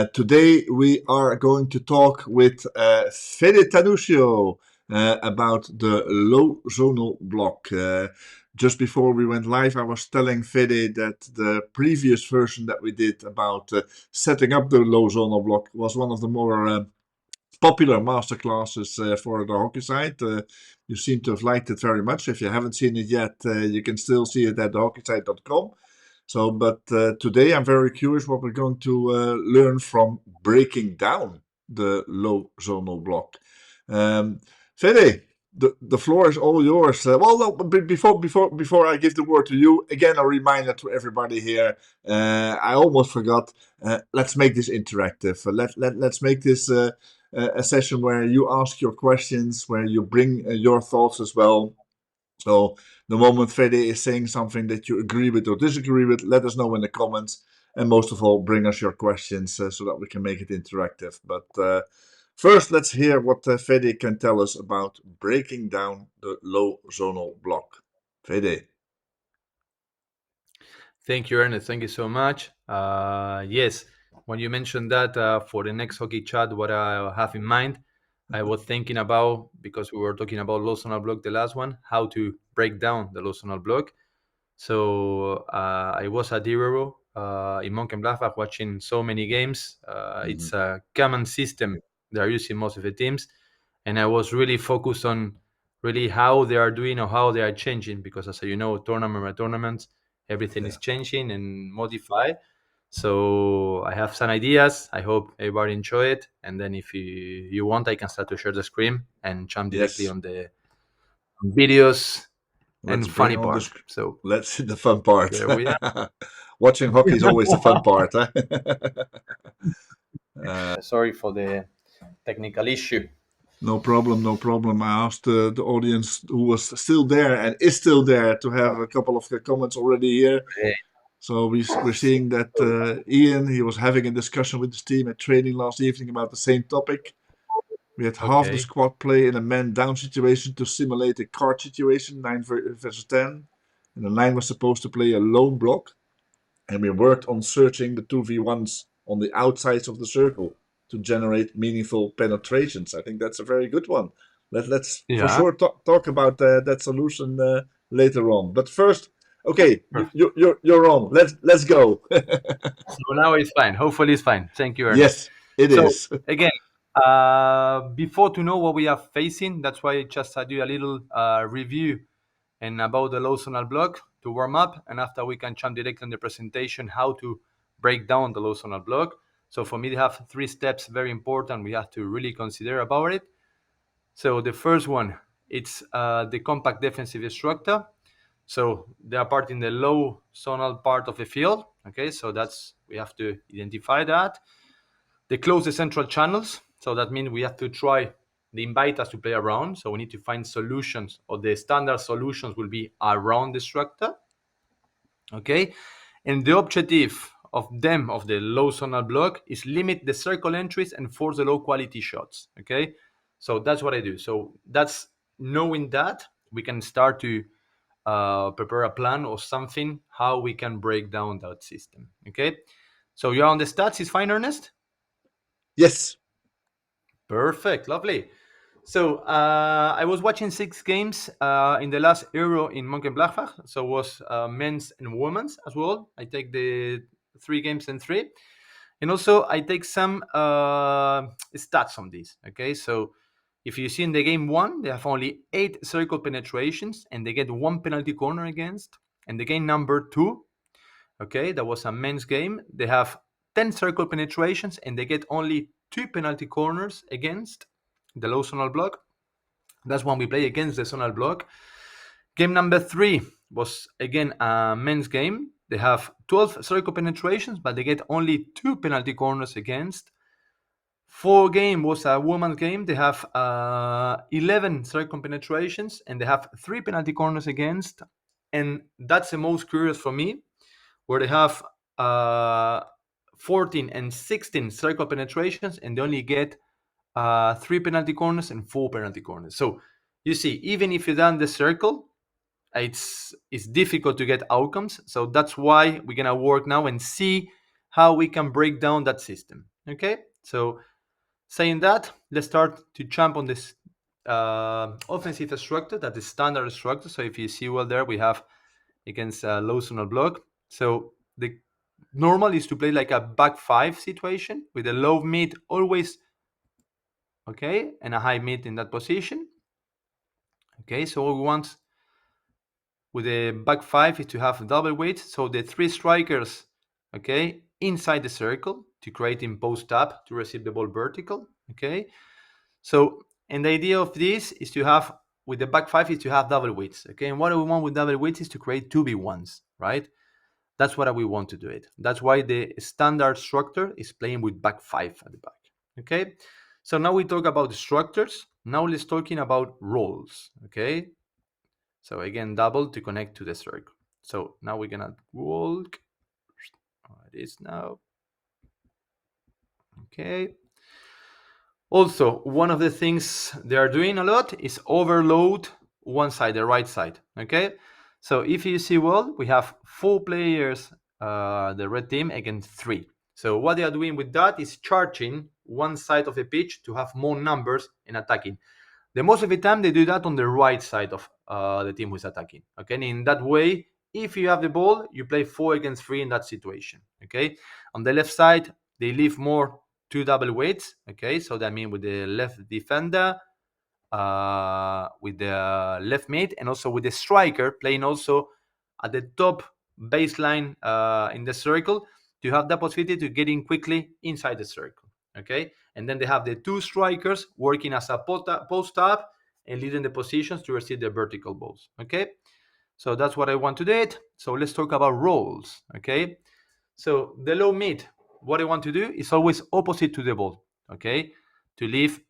Today we are going to talk with Fede Tanuscio about the low zonal block. Just before we went live, I was telling Fede that the previous version that we did about setting up the low zonal block was one of the more popular masterclasses for the hockey site. You seem to have liked it very much. If you haven't seen it yet, you can still see it at thehockeysite.com. But today I'm very curious what we're going to learn from breaking down the low zonal block. Fede, the floor is all yours. Before I give the word to you, again a reminder to everybody here. I almost forgot. Let's make this interactive. Let's make this a session where you ask your questions, where you bring your thoughts as well. So the moment Fede is saying something that you agree with or disagree with, let us know in the comments. And most of all, bring us your questions so that we can make it interactive. But first, let's hear what Fede can tell us about breaking down the low zonal block. Fede. Thank you, Ernest. Thank you so much. Yes, when you mentioned that for the next hockey chat, what I have in mind, I was thinking about, because we were talking about low zonal block, the last one, how to break down the low zonal block. So I was at Irero in Mönchengladbach watching so many games. It's a common system they are using most of the teams. And I was really focused on really how they are doing or how they are changing, because as you know, tournament by tournament, everything is changing and modified. So I have some ideas. I hope everybody enjoy it. And then if you want, I can start to share the screen and jump directly on the videos and funny part. So let's see the fun part. there we are. Watching hockey is always the fun part. Huh? Sorry for the technical issue. No problem, no problem. I asked the audience who was still there and is still there to have a couple of comments already here. Okay. So we're seeing that Ian, he was having a discussion with his team at training last evening about the same topic. We had half the squad play in a man down situation to simulate a card situation, 9 versus 10. And the 9 was supposed to play a lone block. And we worked on searching the 2v1s on the outsides of the circle to generate meaningful penetrations. I think that's a very good one. Let's for sure talk about that solution later on. But first, okay, you're on. Let's go. So now it's fine. Hopefully it's fine. Thank you, Ernest. Yes, it is. Again, before to know what we are facing, that's why I just do a little review and about the low zonal block to warm up, and after we can jump directly in the presentation how to break down the low zonal block. So for me, they have 3 steps very important we have to really consider about it. So the first one, it's the compact defensive structure. So they are part in the low zonal part of the field. Okay, so that's we have to identify that. They close the central channels, so that means we have to try the invite us to play around. So we need to find solutions, or the standard solutions will be around the structure. Okay, and the objective of the low zonal block is limit the circle entries and force the low quality shots. Okay, so that's what I do. So that's knowing that we can start to prepare a plan or something how we can break down that system. Okay, so you're on the stats. Is fine, Ernest? Yes. Perfect, lovely. So I was watching 6 games in the last Euro in Mönchengladbach. So it was men's and women's as well. I take the 3 games and 3. And also I take some stats on this. Okay, so if you see in the game 1, they have only 8 circle penetrations and they get 1 penalty corner against. And the game number 2, okay, that was a men's game. They have 10 circle penetrations and they get only 2 penalty corners against the low zonal block. That's when we play against the zonal block. Game number 3 was again a men's game. They have 12 circle penetrations, but they get only 2 penalty corners against. 4 game was a women's game. They have 11 circle penetrations and they have 3 penalty corners against. And that's the most curious for me, where they have 14 and 16 circle penetrations and they only get 3 penalty corners and 4 penalty corners. So you see, even if you done the circle, it's difficult to get outcomes. So that's why we're gonna work now and see how we can break down that system. Okay, so saying that, let's start to jump on this offensive structure, that is standard structure. So if you see well there, we have against a low zonal block. So the normal is to play like a back five situation with a low mid always, okay, and a high mid in that position. Okay, so what we want with the back five is to have double weight. So the three strikers, okay, inside the circle to create in post up to receive the ball vertical. Okay, so and the idea of this is to have with the back five is to have double weights. Okay, and what we want with double weights is to create 2v1s, right? That's what we want to do it. That's why the standard structure is playing with back five at the back. Okay, so now we talk about the structures. Now let's talking about roles. Okay, so again, double to connect to the circle. So now we're gonna walk. It is now. Okay. Also, one of the things they are doing a lot is overload one side, the right side. Okay. So if you see well, we have 4 players, the red team against 3. So what they are doing with that is charging one side of the pitch to have more numbers in attacking. The most of the time they do that on the right side of the team who's attacking. Okay, and in that way, if you have the ball, you play 4 against 3 in that situation. Okay, on the left side, they leave more 2 double weights. Okay, so that means with the left defender, with the left mid, and also with the striker playing also at the top baseline in the circle to have the possibility to get in quickly inside the circle. Okay, and then they have the 2 strikers working as a post up and leading the positions to receive the vertical balls. Okay, so that's what I want to do. So let's talk about roles. Okay, so the low mid, what I want to do is always opposite to the ball. Okay, to leave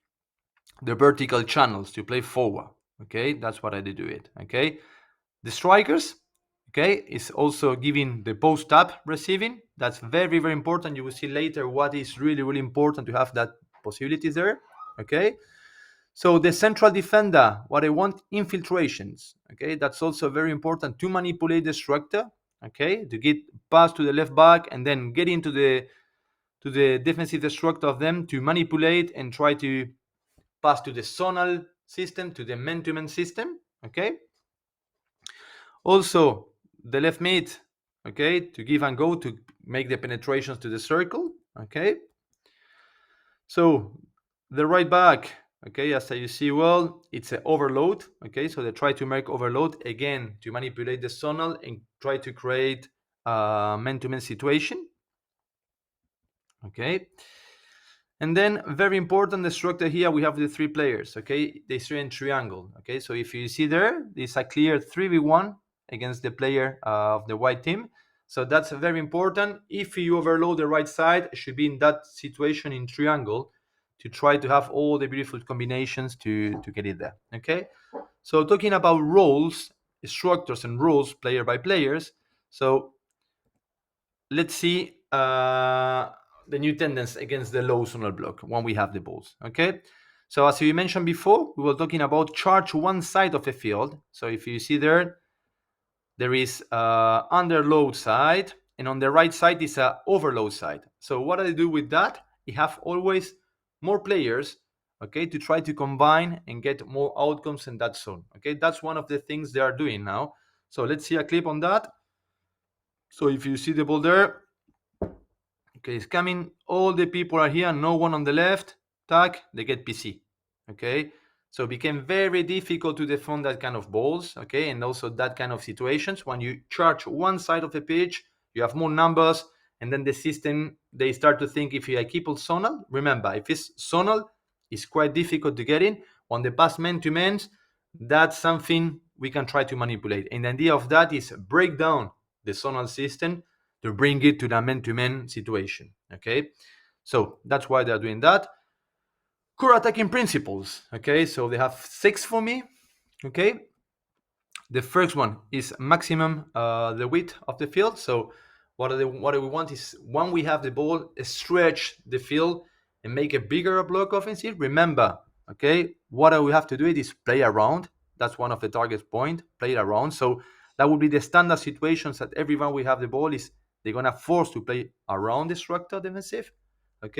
the vertical channels to play forward. Okay, that's what I did do it. Okay, the strikers, okay, is also giving the post up receiving. That's very, very important. You will see later what is really, really important to have that possibility there. Okay, so the central defender, what I want, infiltrations. Okay, that's also very important to manipulate the structure. Okay, to get pass to the left back and then get into the defensive structure of them to manipulate and try to pass to the zonal system, to the man-to-man system. Okay. Also, the left mid, okay, to give and go to make the penetrations to the circle. Okay. So the right back, okay, as you see well, it's an overload. Okay, so they try to make overload again to manipulate the zonal and try to create a man-to-man situation. Okay. And then very important, the structure here, we have the 3 players, okay? They stay in triangle, okay? So if you see there, it's a clear 3v1 against the player of the white team. So that's very important. If you overload the right side, it should be in that situation in triangle to try to have all the beautiful combinations to get it there, okay? So talking about roles, structures and rules, player by players. So let's see the new tendencies against the low zonal block when we have the balls. Okay. So as we mentioned before, we were talking about charge one side of the field. So if you see there, there is underload side, and on the right side is a overload side. So what I do with that, you have always more players, okay, to try to combine and get more outcomes in that zone. Okay, that's one of the things they are doing now. So let's see a clip on that. So if you see the ball there, okay, it's coming. All the people are here. No one on the left. Tag, they get PC. Okay, so it became very difficult to defend that kind of balls. Okay, and also that kind of situations when you charge one side of the pitch, you have more numbers, and then the system they start to think if you keep on zonal. Remember, if it's zonal, it's quite difficult to get in. On the pass man to man, that's something we can try to manipulate. And the idea of that is break down the zonal system to bring it to the man-to-man situation. Okay, so that's why they're doing that. Core attacking principles. Okay, so they have 6 for me. Okay, the first one is maximum the width of the field. So what do we want is when we have the ball, stretch the field and make a bigger block offensive. Remember, okay, what we have to do it is play around. That's one of the target point. Play around. So that would be the standard situations that everyone we have the ball is they're gonna force to play around the structure defensive.